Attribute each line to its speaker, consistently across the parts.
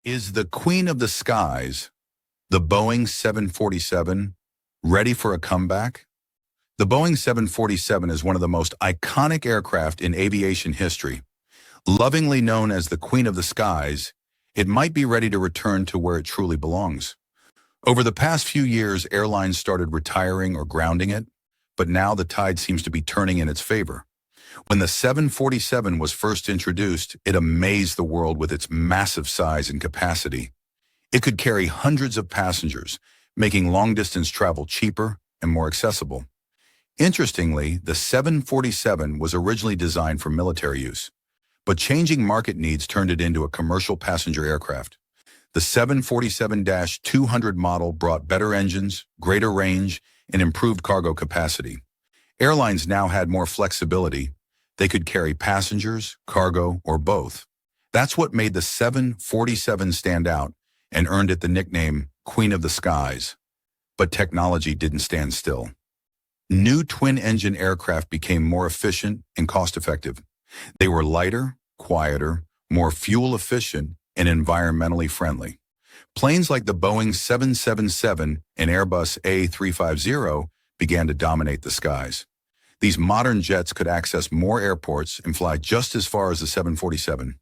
Speaker 1: Is the Queen of the Skies, the Boeing 747, ready for a comeback? The Boeing 747 is one of the most iconic aircraft in aviation history. Lovingly known as the Queen of the Skies, it might be ready to return to where it truly belongs. Over the past few years, airlines started retiring or grounding it, but now the tide seems to be turning in its favor. When the 747 was first introduced, it amazed the world with its massive size and capacity. It could carry hundreds of passengers, making long-distance travel cheaper and more accessible. Interestingly, the 747 was originally designed for military use, but changing market needs turned it into a commercial passenger aircraft. The 747-200 model brought better engines, greater range, and improved cargo capacity. Airlines now had more flexibility. They could carry passengers, cargo, or both. That's what made the 747 stand out and earned it the nickname Queen of the Skies. But technology didn't stand still. New twin-engine aircraft became more efficient and cost-effective. They were lighter, quieter, more fuel-efficient, and environmentally friendly. Planes like the Boeing 777 and Airbus A350 began to dominate the skies. These modern jets could access more airports and fly just as far as the 747.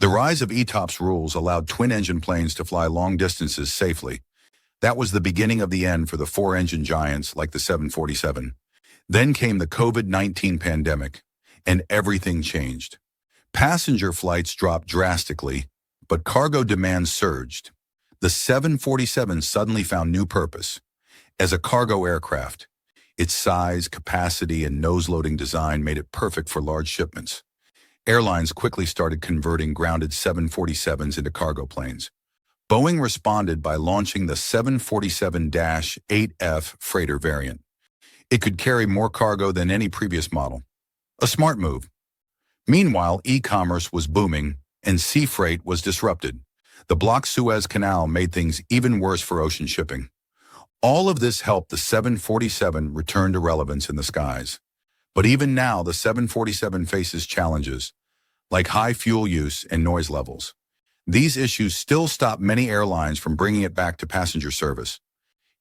Speaker 1: The rise of ETOPS rules allowed twin-engine planes to fly long distances safely. That was the beginning of the end for the four-engine giants like the 747. Then came the COVID-19 pandemic, and everything changed. Passenger flights dropped drastically, but cargo demand surged. The 747 suddenly found new purpose. As a cargo aircraft, its size, capacity, and nose-loading design made it perfect for large shipments. Airlines quickly started converting grounded 747s into cargo planes. Boeing responded by launching the 747-8F freighter variant. It could carry more cargo than any previous model. A smart move. Meanwhile, e-commerce was booming, and sea freight was disrupted. The blocked Suez Canal made things even worse for ocean shipping. All of this helped the 747 return to relevance in the skies. But even now, the 747 faces challenges, like high fuel use and noise levels. These issues still stop many airlines from bringing it back to passenger service.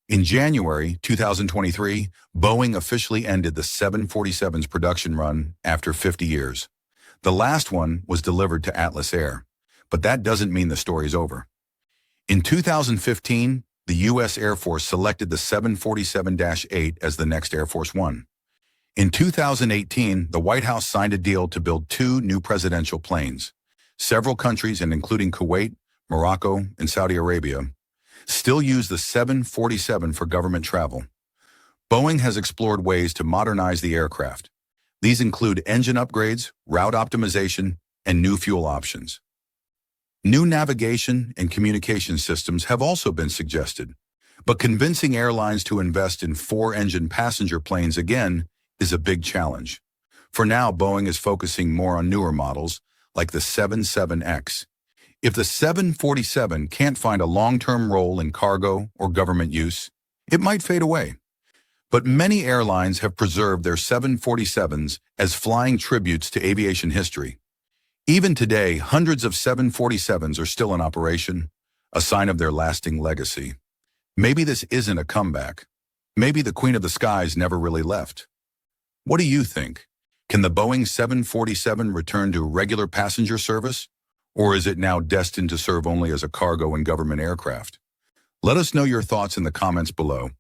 Speaker 1: In January 2023, Boeing officially ended the 747's production run after 50 years. The last one was delivered to Atlas Air, but that doesn't mean the story's over. In 2015, the U.S. Air Force selected the 747-8 as the next Air Force One. In 2018, the White House signed a deal to build two new presidential planes. Several countries, and including Kuwait, Morocco, and Saudi Arabia, still use the 747 for government travel. Boeing has explored ways to modernize the aircraft. These include engine upgrades, route optimization, and new fuel options. New navigation and communication systems have also been suggested, but convincing airlines to invest in four-engine passenger planes again is a big challenge. For now, Boeing is focusing more on newer models, like the 77X. If the 747 can't find a long-term role in cargo or government use, it might fade away. But many airlines have preserved their 747s as flying tributes to aviation history. Even today, hundreds of 747s are still in operation, a sign of their lasting legacy. Maybe this isn't a comeback. Maybe the Queen of the Skies never really left. What do you think? Can the Boeing 747 return to regular passenger service? Or is it now destined to serve only as a cargo and government aircraft? Let us know your thoughts in the comments below.